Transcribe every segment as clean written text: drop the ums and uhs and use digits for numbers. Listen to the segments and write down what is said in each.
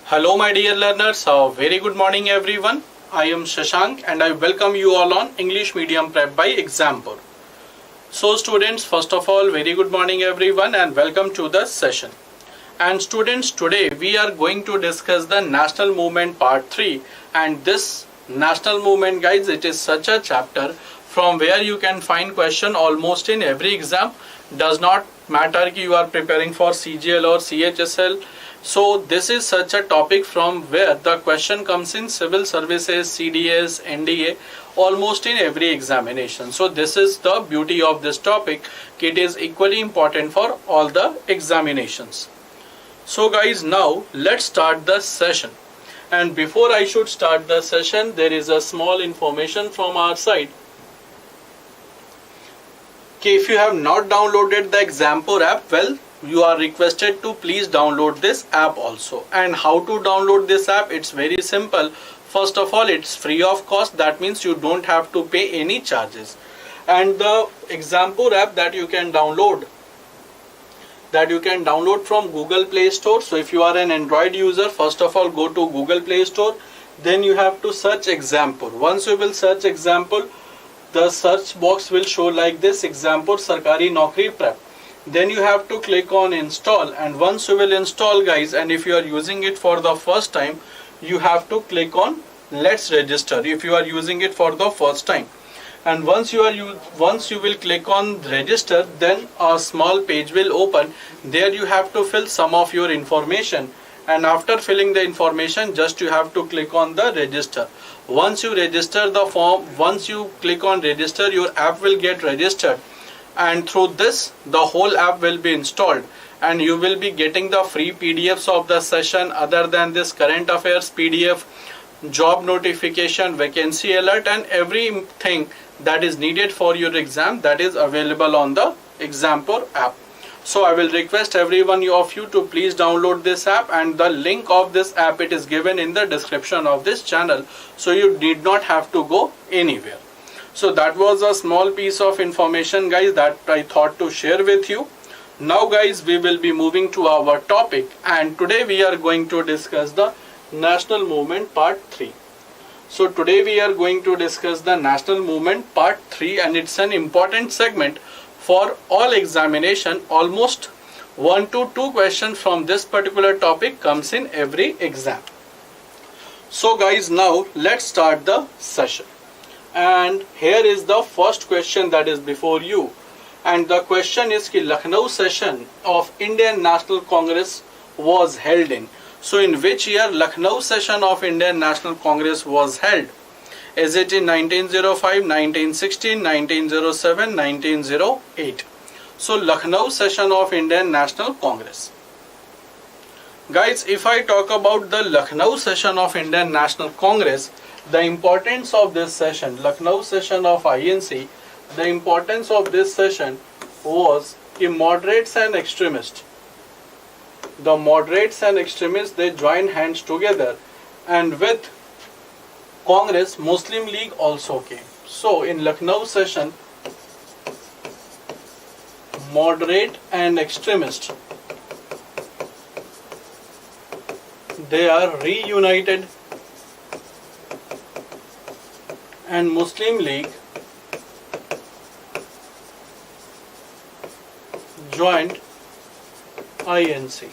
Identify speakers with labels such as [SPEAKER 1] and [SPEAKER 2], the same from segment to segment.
[SPEAKER 1] Hello my dear learners, very good morning everyone. I am Shashank and I welcome you all on English Medium Prep by Exampur. So students, first of all, very good morning everyone and welcome to the session. And students, today we are going to discuss the National Movement Part 3, and this National Movement, guys, it is such a chapter from where you can find question almost in every exam. Does not matter if you are preparing for CGL or CHSL. So this is such a topic from where the question comes in civil services, CDS, NDA, almost in every examination. So this is the beauty of this topic. It is equally important for all the examinations. So guys, now let's start the session. And before I should start the session, there is a small information from our side. Okay, if you have not downloaded the Exampur app, well, you are requested to please download this app also. And how to download this app? It's very simple. First of all, it's free of cost. That means you don't have to pay any charges. And the Exampur app that you can download from Google Play Store. So if you are an Android user, first of all, go to Google Play Store. Then you have to search Exampur. Once you will search Exampur, the search box will show like this: Exampur Sarkari Naukri Prep. Then you have to click on install, and once you will install, guys, and if you are using it for the first time, you have to click on let's register if you are using it for the first time. And once you will click on register, then a small page will open. There you have to fill some of your information, and after filling the information, just you have to click on the register. Once you register the form, once you click on register, your app will get registered, and through this the whole app will be installed, and you will be getting the free PDFs of the session. Other than this, current affairs PDF, job notification, vacancy alert, and everything that is needed for your exam, that is available on the Exampur app. So I will request every one of you to please download this app, and the link of this app, it is given in the description of this channel, so you need not have to go anywhere. So that was a small piece of information, guys, that I thought to share with you. Now guys, we will be moving to our topic, and today we are going to discuss the National Movement Part 3. So today we are going to discuss the National Movement Part 3, and it's an important segment for all examination. Almost 1 to 2 questions from this particular topic comes in every exam. So guys, now let's start the session. And here is the first question that is before you. And the question is कि Lucknow session of Indian National Congress was held in. So in which year Lucknow session of Indian National Congress was held? Is it in 1905, 1916, 1907, 1908? So Lucknow session of Indian National Congress. Guys, if I talk about the Lucknow session of Indian National Congress, the importance of this session, Lucknow session of INC, the importance of this session was the moderates and extremists. The moderates and extremists, they joined hands together, and with Congress, Muslim League also came. So in Lucknow session, moderate and extremist, they are reunited, and Muslim League joined INC.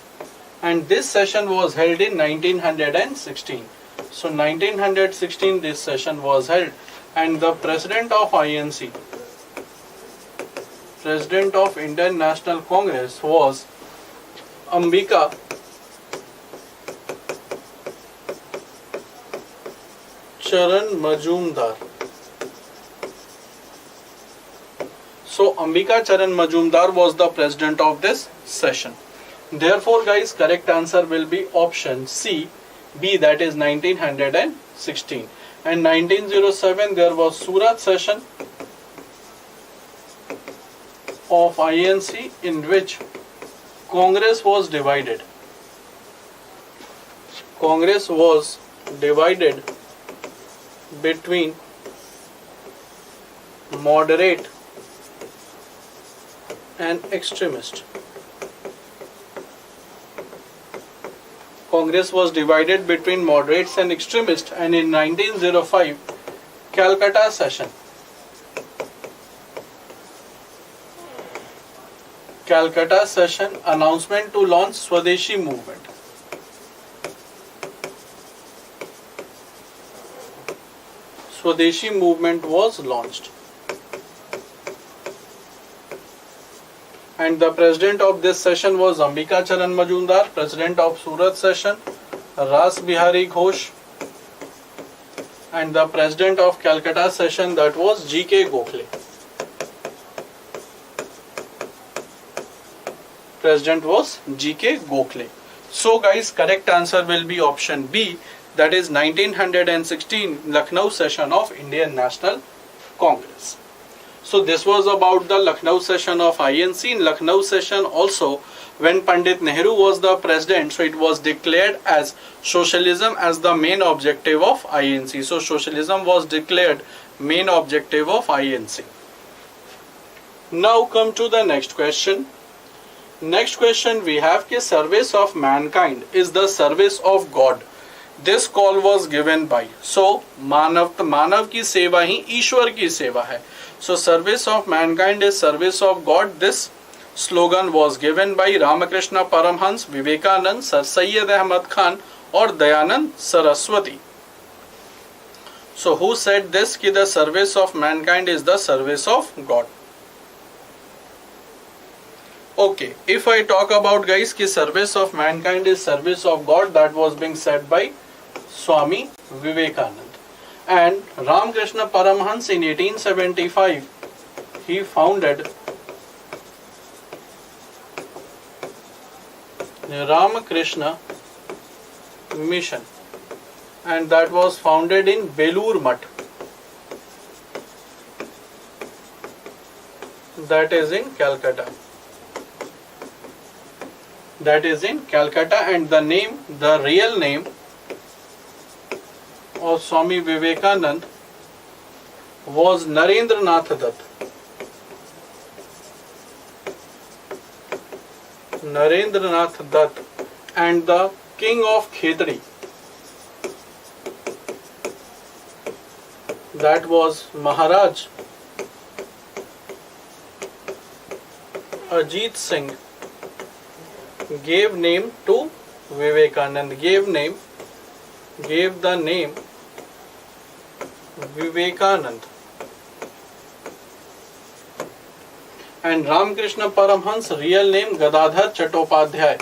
[SPEAKER 1] And this session was held in 1916. So 1916 this session was held, and the president of INC, president of Indian National Congress, was Ambika Charan Majumdar. So Ambika Charan Majumdar was the president of this session. Therefore guys, correct answer will be option C, B, that is 1916. And 1907 there was Surat session of INC, in which Congress was divided. Congress was divided between moderate and extremist. Congress was divided between moderates and extremists, and in 1905 Calcutta session. Calcutta session announcement to launch Swadeshi movement. Swadeshi movement was launched. And the president of this session was Ambika Charan Majumdar, president of Surat session, Ras Bihari Ghosh, and the president of Calcutta session, that was G.K. Gokhale. President was G.K. Gokhale. So guys, correct answer will be option B, that is 1916 Lucknow session of Indian National Congress. So this was about the Lucknow session of INC. In Lucknow session also, when Pandit Nehru was the president, so it was declared as socialism as the main objective of INC. So socialism was declared main objective of INC. Now come to the next question. Next question we have कि service of mankind is the service of God. This call was given by. So मानव की सेवा ही ईश्वर की सेवा है. So service of mankind is service of God. This slogan was given by Ramakrishna Paramhans, Vivekanand, Sir Syed Ahmad Khan or Dayanand Saraswati. So who said this कि the service of mankind is the service of God? Okay, if I talk about guys कि service of mankind is service of God, that was being said by Swami Vivekanand. And Ramakrishna Paramhans in 1875 he founded the Ramakrishna Mission, and that was founded in Belur Math, that is in Calcutta. That is in Calcutta, and the real name of Swami Vivekanand was Narendranath Dutt. Narendranath Dutt, and the king of Khetri, that was Maharaj Ajit Singh, gave name to Vivekanand, gave the name Vivekanand. And Ramakrishna Paramhans real name Gadadhar Chattopadhyay.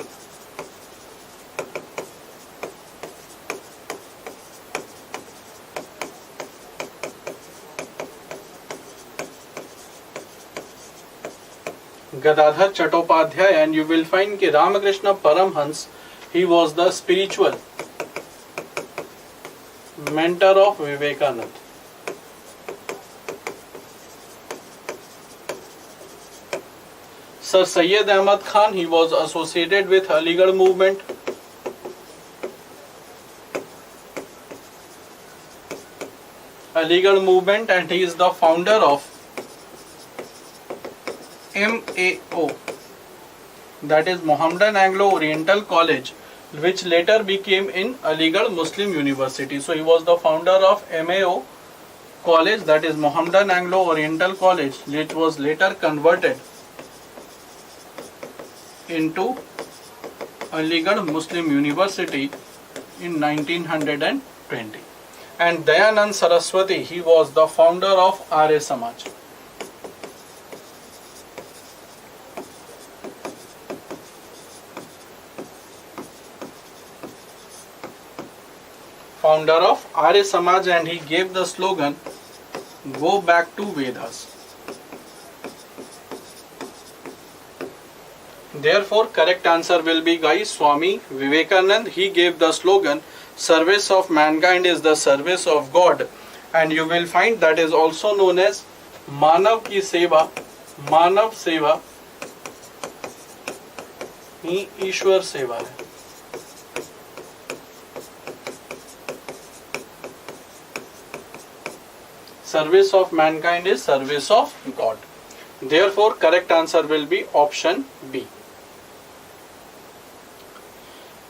[SPEAKER 1] Gadadhar Chattopadhyay, and you will find कि Ramakrishna Paramhans, he was the spiritual mentor of Vivekanand. Sir Syed Ahmad Khan, he was associated with Aligarh movement. And he is the founder of MAO, that is Mohammedan Anglo Oriental College, which later became in Aligarh Muslim University. So he was the founder of MAO College, that is Mohammedan Anglo Oriental College, which was later converted into Aligarh Muslim University in 1920. And Dayanand Saraswati, he was the founder of Arya Samaj. Founder of Arya Samaj, and he gave the slogan, "Go back to Vedas." Therefore, correct answer will be guys Swami Vivekanand. He gave the slogan, "Service of mankind is the service of God," and you will find that is also known as Manav ki Seva, Manav Seva ही ईश्वर सेवा है. Service of mankind is service of God. Therefore, correct answer will be option B.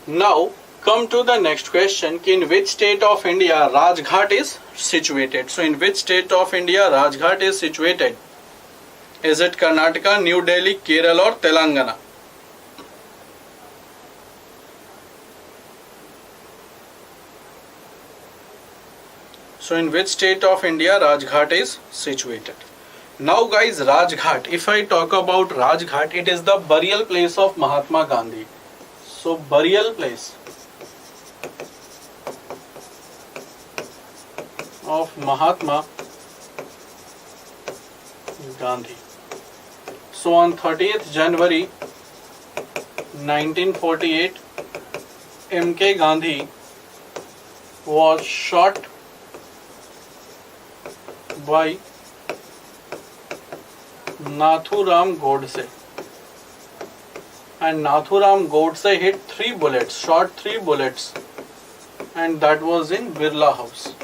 [SPEAKER 1] Now, Come to the next question. In which state of India Rajghat is situated? So in which state of India Rajghat is situated? Is it Karnataka, New Delhi, Kerala or Telangana? So in which state of India Rajghat is situated? Now guys, Rajghat, if I talk about Rajghat, it is the burial place of Mahatma Gandhi. So burial place of Mahatma Gandhi. So on 30th January 1948, MK Gandhi was shot by Nathuram Godse, and Nathuram Godse hit 3 bullets, shot 3 bullets, and that was in Birla House.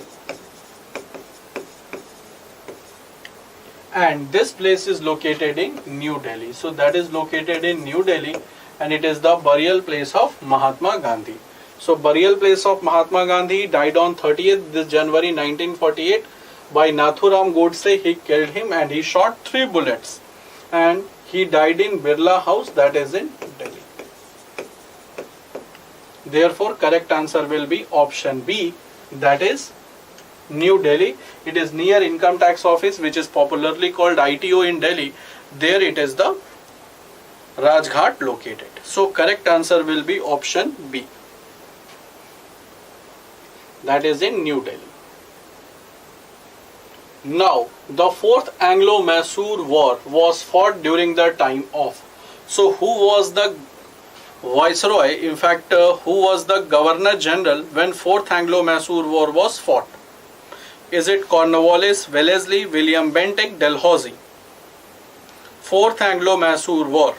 [SPEAKER 1] And this place is located in New Delhi. So that is located in New Delhi, and it is the burial place of Mahatma Gandhi. So burial place of Mahatma Gandhi, died on 30th January 1948 by Nathuram Godse. He killed him and he shot 3 bullets, and he died in Birla House, that is in Delhi. Therefore correct answer will be option B, that is New Delhi. It is near Income Tax Office, which is popularly called ITO in Delhi. There it is the Rajghat located. So correct answer will be option B, that is in New Delhi. Now, the fourth Anglo Mysore War was fought during the time of. So, who was the Viceroy? In fact, who was the Governor General when fourth Anglo Mysore War was fought? Is it Cornwallis, Wellesley, William Bentinck, Dalhousie? Fourth Anglo Mysore War.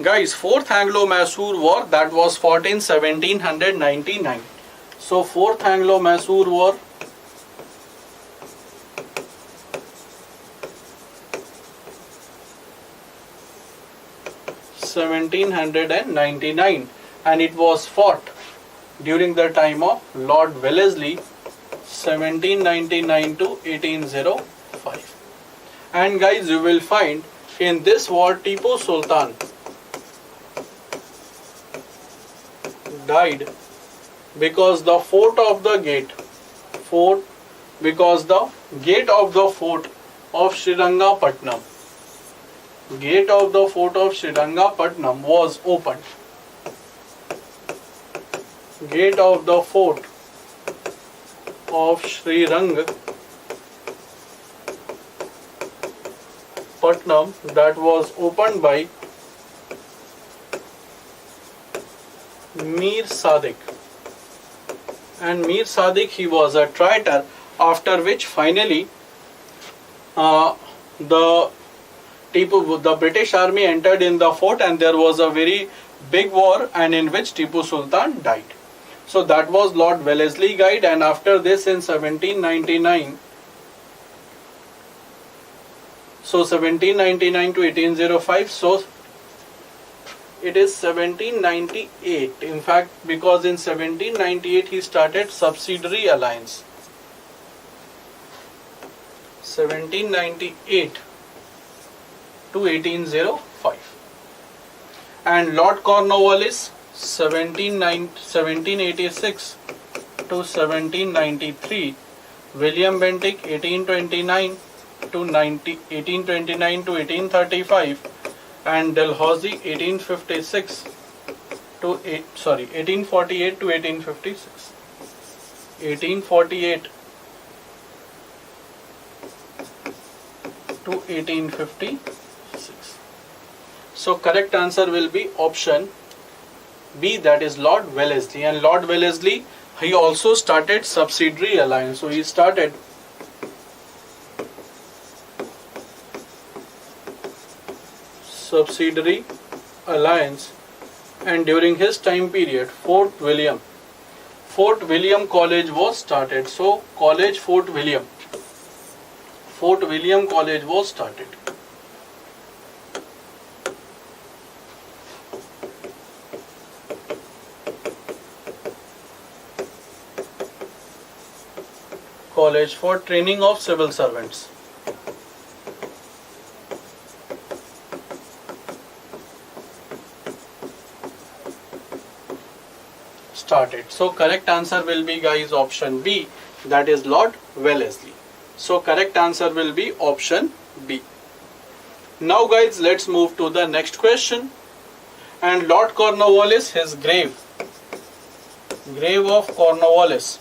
[SPEAKER 1] Guys, fourth Anglo Mysore War, that was fought in 1799. So fourth Anglo Mysore War, (1799), and it was fought during the time of Lord Wellesley, 1799 to 1805. And guys, you will find in this war Tipu Sultan died because the fort of the gate of Srirangapatnam, gate of the fort of Srirangapatnam was opened. Gate of the fort of Srirangapatnam, that was opened by Mir Sadiq. And Mir Sadiq, he was a traitor, after which finally the British army entered in the fort, and there was a very big war, and in which Tipu Sultan died. So that was Lord Wellesley guide, and after this in 1799, so 1799 to 1805, so it is 1798. In fact, because in 1798 he started subsidiary alliance. 1798 to 1805. And Lord Cornwallis, 1786 to 1793. William Bentinck, 1829 to 1835. And Dalhousie, 1848 to 1856. 1848 to 1856. So correct answer will be option B, that is Lord Wellesley. And Lord Wellesley, he also started subsidiary alliance. So he started subsidiary alliance, and during his time period Fort William College was started. So College Fort William College was started. college for training of civil servants? Started. So correct answer will be, guys, option B, that is Lord Wellesley. So correct answer will be option B. Now guys, let's move to the next question. And Lord Cornwallis, his grave of Cornwallis,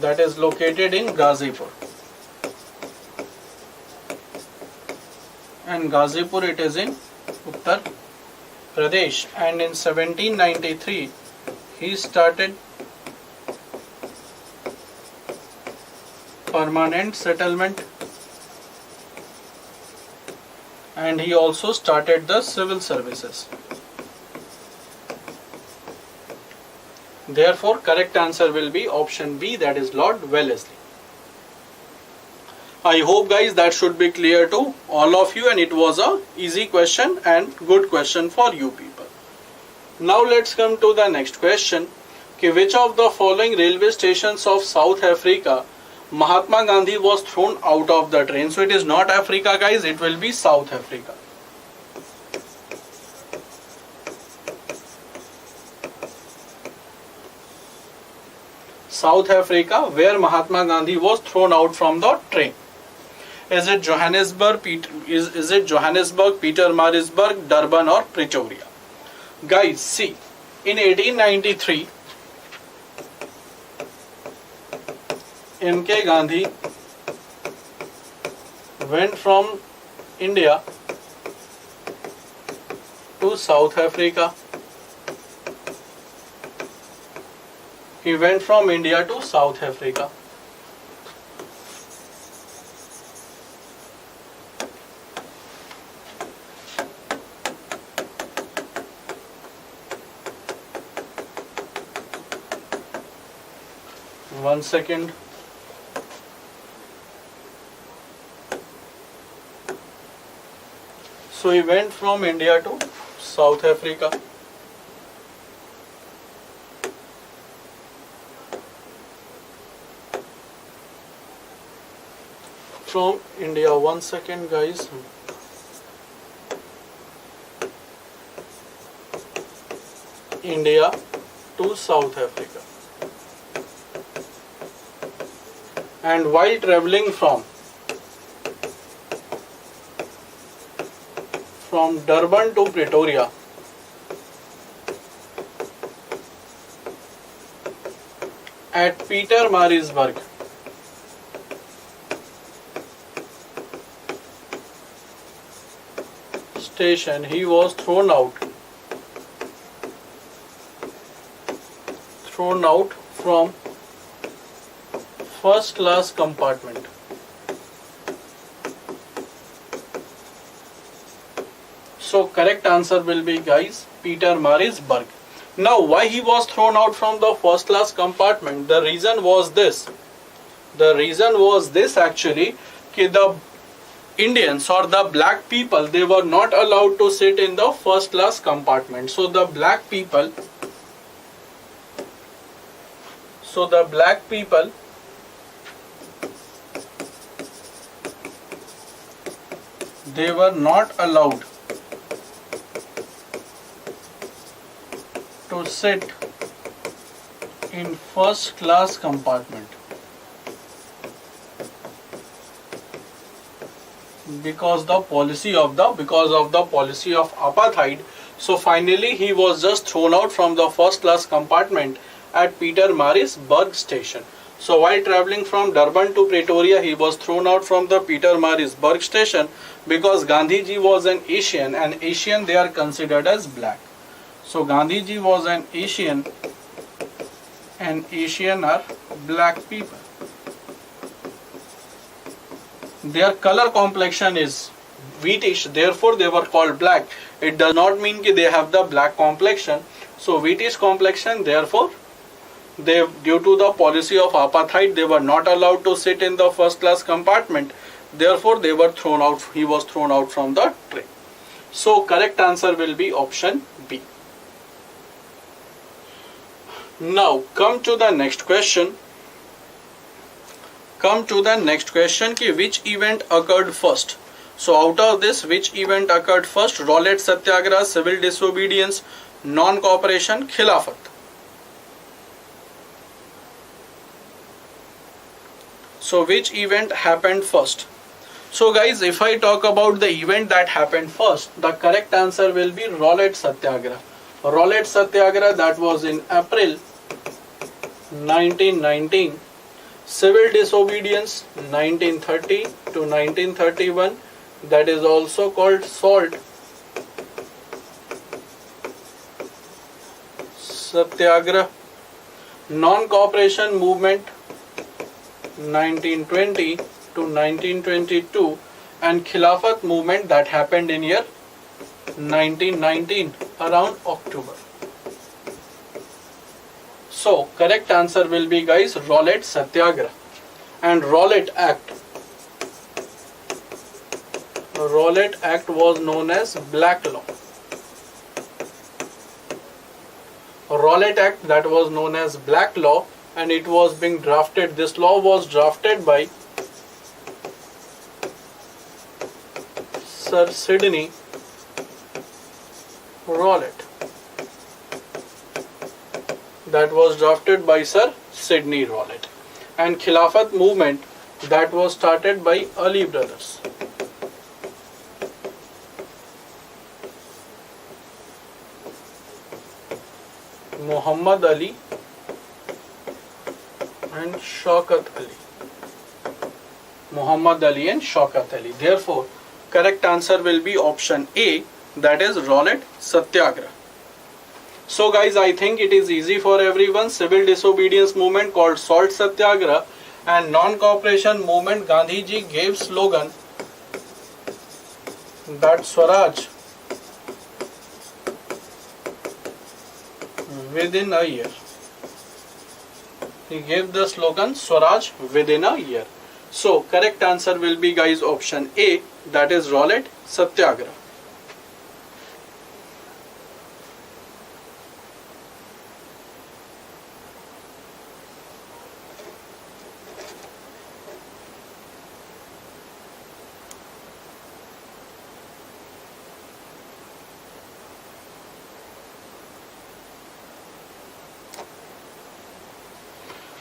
[SPEAKER 1] that is located in Ghazipur. And Ghazipur, it is in Uttar Pradesh. And in 1793 he started permanent settlement, and he also started the civil services. Therefore correct answer will be option B, that is Lord Wellesley. I hope guys that should be clear to all of you, and it was a easy question and good question for you people. Now let's come to the next question. Which of the following railway stations of South Africa Mahatma Gandhi was thrown out of the train? So it is not Africa guys, it will be South Africa. South Africa, where Mahatma Gandhi was thrown out from the train. Is it Johannesburg, Pietermaritzburg, Durban, or Pretoria? Guys, see, in 1893, M.K. Gandhi went from India to South Africa. He went from India to South Africa. One second. So he went from India to South Africa. From India, one second guys. India to South Africa. And while traveling from Durban to Pretoria, at Pietermaritzburg station, he was thrown out from first class compartment. So correct answer will be, guys, Pietermaritzburg. Now why he was thrown out from the first class compartment? The reason was this. Actually, that the Indians or the black people, they were not allowed to sit in the first class compartment. So the black people they were not allowed to sit in first class compartment because of the policy of apartheid. So finally he was just thrown out from the first class compartment at Pietermaritzburg station. So while traveling from Durban to Pretoria, he was thrown out from the Pietermaritzburg station because Gandhiji was an Asian, and Asian they are considered as black. So Gandhiji was an Asian, and Asian are black people. Their color complexion is wheatish, therefore they were called black. It does not mean that they have the black complexion. So wheatish complexion, therefore due to the policy of apartheid, they were not allowed to sit in the first class compartment. Therefore they were thrown out. He was thrown out from the train. So correct answer will be option B. Now come to the next question. come to the next question ki which event occurred first. So out of this, which event occurred first? Rowlatt Satyagrah, civil disobedience, non-cooperation, Khilafat. So which event happened first? So guys, if I talk about the event that happened first, the correct answer will be Rowlatt Satyagrah. Rowlatt Satyagrah, that was in April 1919. Civil disobedience 1930 to 1931, that is also called SALT Satyagrah. Non-cooperation movement 1920 to 1922, and Khilafat movement that happened in year 1919 around October. So correct answer will be guys Rowlatt Satyagrah. And Rowlatt Act. Rowlatt Act was known as Black Law. Rowlatt Act, that was known as Black Law, and it was being drafted. This law was drafted by Sir Sidney Rowlatt. That was drafted by Sir Sidney Rowlatt. And Khilafat movement, that was started by Ali brothers. Muhammad Ali and Shaukat Ali. Muhammad Ali and Shaukat Ali. Therefore, correct answer will be option A, that is Rowlatt Satyagrah. So guys, I think it is easy for everyone. Civil disobedience movement called SALT Satyagrah, and non-cooperation movement, Gandhi ji gave slogan that Swaraj within a year. He gave the slogan Swaraj within a year. So correct answer will be guys option A, that is Rowlatt Satyagrah.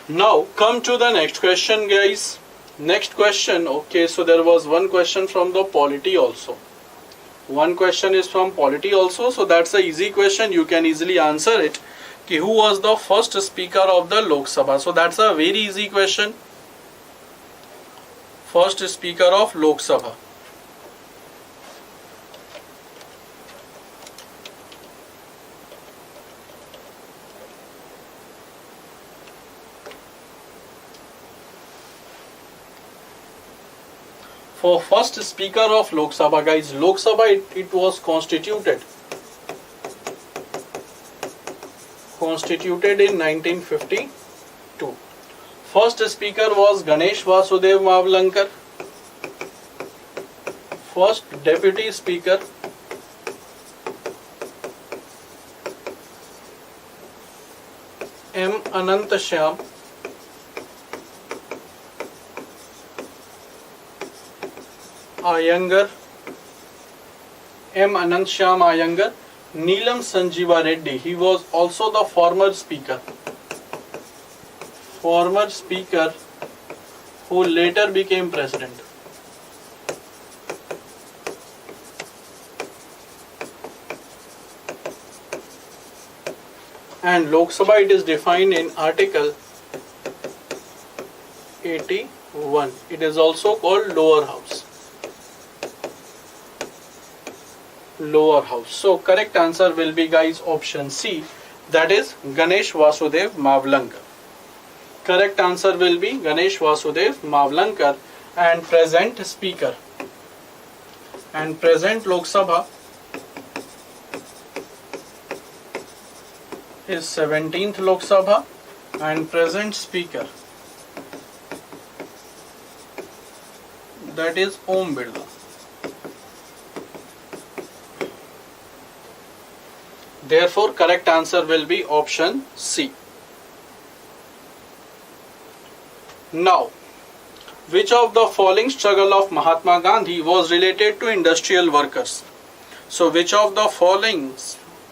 [SPEAKER 1] Now come to the next question guys. Next question, okay, so there was one question from the polity also. One question is from polity also, so that's a easy question, you can easily answer it. Okay, who was the first speaker of the Lok Sabha? So that's a very easy question. First speaker of Lok Sabha. For first speaker of Lok Sabha guys, Lok Sabha it was constituted in 1952. First speaker was Ganesh Vasudev Mavlankar. First deputy speaker M. Anant Shyam. Iyengar, M. Anant Shyam Iyengar. Neelam Sanjeeva Reddy, he was also the former speaker who later became president. And Lok Sabha, it is defined in Article 81. It is also called lower house. Lower house. So correct answer will be guys option C, that is Ganesh Vasudev Mavlankar. Correct answer will be Ganesh Vasudev Mavlankar. And present speaker and present Lok Sabha is 17th Lok Sabha, and present speaker, that is Om Birla. Therefore, correct answer will be option C. Now, Which of the following struggle of Mahatma Gandhi was related to industrial workers? So which of the following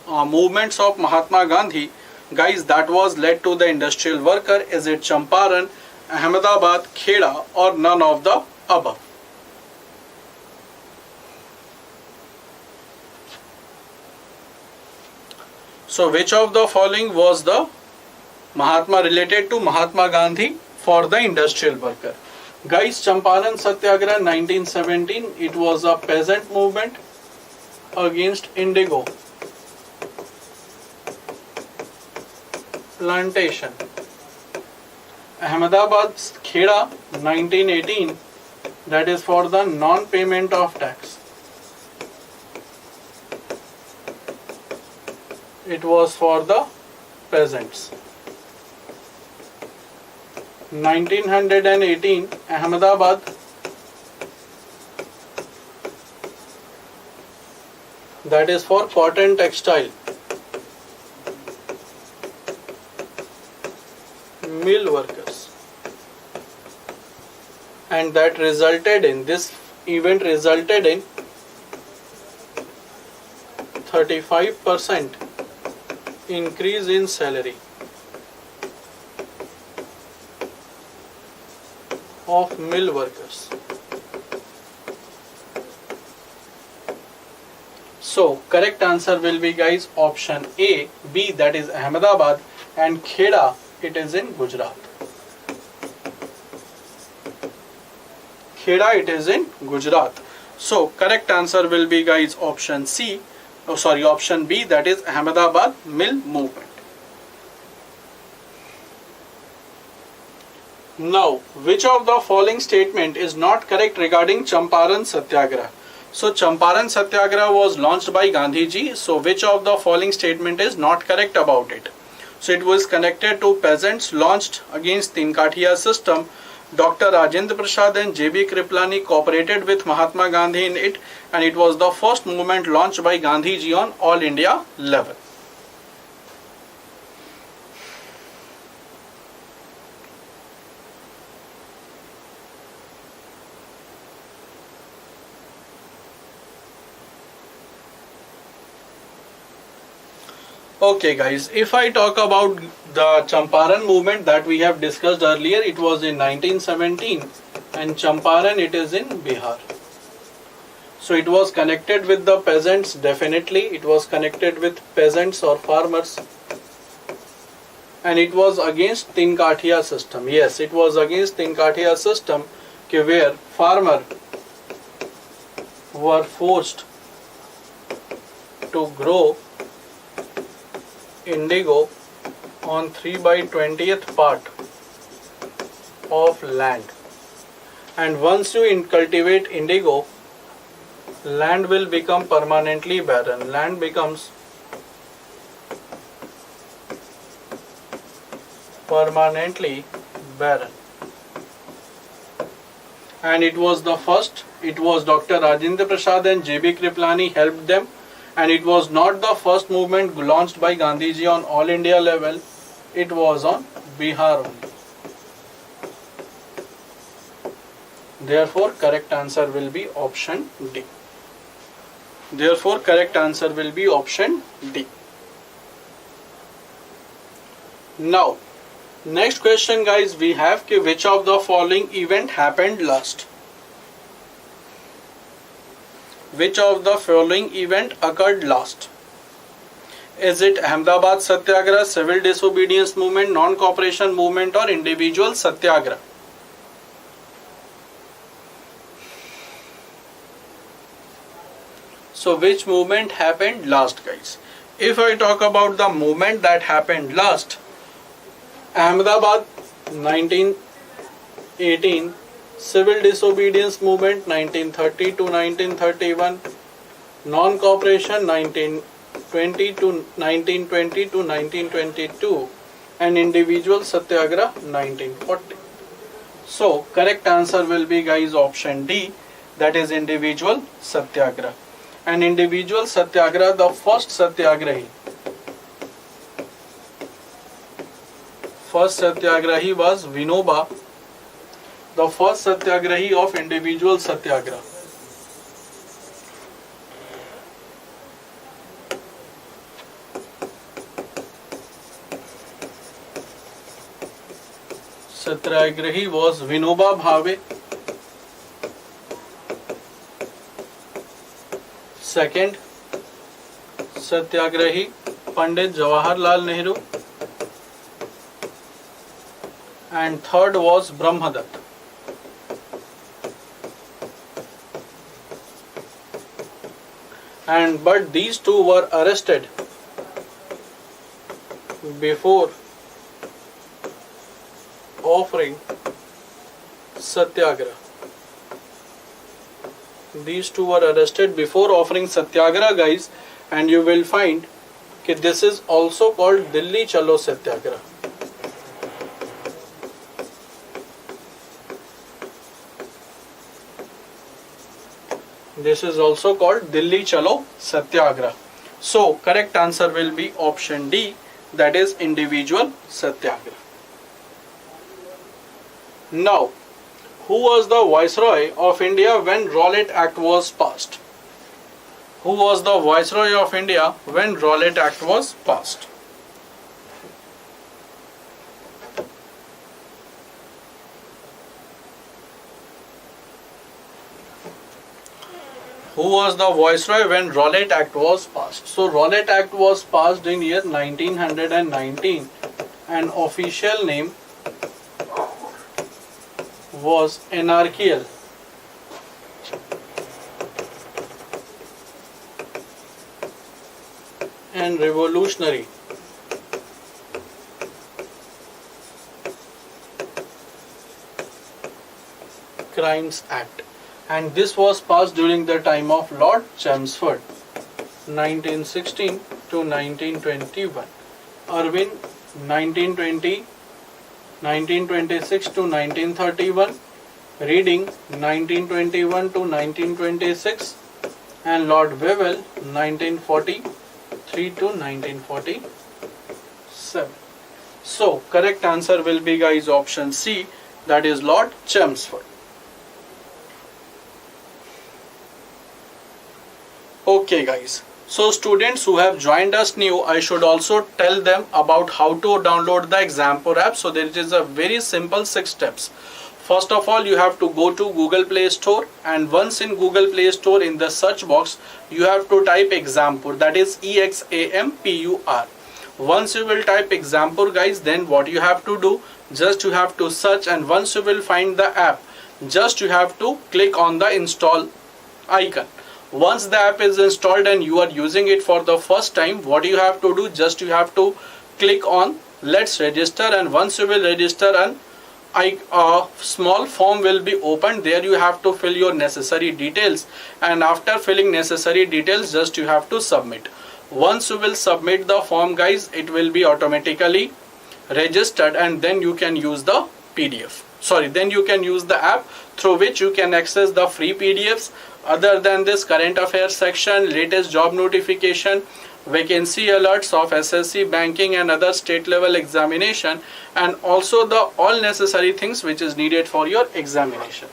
[SPEAKER 1] movements of Mahatma Gandhi, guys, that was led to the industrial worker? Is it Champaran, Ahmedabad, Kheda, or none of the above? So which of the following was the related to Mahatma Gandhi for the industrial worker? Guys, Champaran Satyagrah 1917, it was a peasant movement against indigo plantation. Ahmedabad Kheda 1918, that is for the non-payment of tax. It was for the peasants. 1918 Ahmedabad, that is for cotton textile mill workers, and that resulted in, this event resulted in 35% increase in salary of mill workers. So correct answer will be, guys, option A, B, that is Ahmedabad, and Kheda, it is in Gujarat. Kheda, it is in Gujarat. So correct answer will be, guys, option C. Option B, that is Ahmedabad mill movement. Now, which of the following statement is not correct regarding Champaran Satyagrah? So Champaran Satyagrah was launched by Gandhiji. So which of the following statement is not correct about it? So it was connected to peasants launched against Tinkatia system. Dr. Rajendra Prasad and J.B. Kriplani cooperated with Mahatma Gandhi in it, and it was the first movement launched by Gandhiji on all India level. Okay, guys, if I talk about the Champaran movement that we have discussed earlier, it was in 1917, and Champaran, it is in Bihar. So it was connected with the peasants, definitely. It was connected with peasants or farmers, and it was against Tinkatia system. Yes, it was against Tinkatia system, where farmers were forced to grow indigo on 3/20th part of land, and once you cultivate indigo, land will become permanently barren. Land becomes permanently barren, and it was the first. It was Dr. Rajendra Prasad and J.B. Kriplani helped them. And it was not the first movement launched by Gandhiji on all India level. It was on Bihar only. Therefore, correct answer will be option D. Therefore, correct answer will be option D. Now, next question, guys, we have which of the following event happened last? Which of the following event occurred last? Is it Ahmedabad Satyagrah, civil disobedience movement, non-cooperation movement, or individual Satyagrah? So which movement happened last, guys? If I talk about the movement that happened last, Ahmedabad 1918, civil disobedience movement 1930 to 1931, non-cooperation 1920 to 1922, and individual Satyagrah 1940. So correct answer will be, guys, option D, that is individual Satyagrah. And individual Satyagrah, the first Satyagrahi was Vinoba The first Satyagrahi of individual Satyagraha. Satyagrahi was Vinoba Bhave. Second Satyagrahi, Pandit Jawaharlal Nehru. And third was Brahmadatta. But these two were arrested before offering Satyagraha. These two were arrested before offering Satyagraha, guys, and you will find that this is also called Delhi Chalo Satyagraha. This is also called Delhi Chalo Satyagraha. So correct answer will be option D, that is individual Satyagraha. Now, who was the Viceroy of India when Rowlatt Act was passed? Who was the Viceroy of India when Rowlatt Act was passed? Who was the Viceroy when Rowlatt Act was passed? So Rowlatt Act was passed in year 1919 and official name was anarchical and revolutionary Crimes Act, and this was passed during the time of Lord Chelmsford, 1916 to 1921. Irving, 1920 1926 to 1931, Reading 1921 to 1926, and Lord Wavell 1943 to 1947. So correct answer will be, guys, option C, that is Lord Chelmsford. Okay, guys. So students who have joined us new, I should also tell them about how to download the Exampur app. So there is a very simple 6 steps. First of all, you have to go to Google Play Store, and once in Google Play Store, in the search box, you have to type Exampur, that is EXAMPUR. Once you will type Exampur, guys, then what you have to do, just you have to search, and once you will find the app, just you have to click on the install icon. Once the app is installed and you are using it for the first time, what you have to do, just you have to click on let's register, and once you will register, and a small form will be opened. There you have to fill your necessary details, and after filling necessary details, just you have to submit. Once you will submit the form, guys, it will be automatically registered, and then you can use the then you can use the app through which you can access the free PDFs. Other than this, current affairs section, latest job notification, vacancy alerts of SSC, banking and other state level examination, and also the all necessary things which is needed for your examination.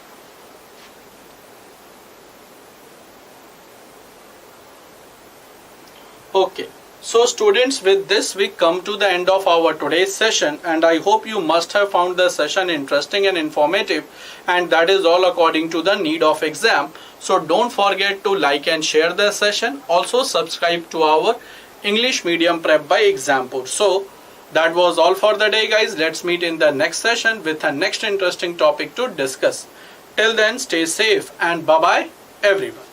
[SPEAKER 1] Okay. So students, with this we come to the end of our today's session, and I hope you must have found the session interesting and informative, and that is all according to the need of exam. So don't forget to like and share the session. Also subscribe to our English medium prep by Exampur. So that was all for the day, guys. Let's meet in the next session with a next interesting topic to discuss. Till then, stay safe and bye bye everyone.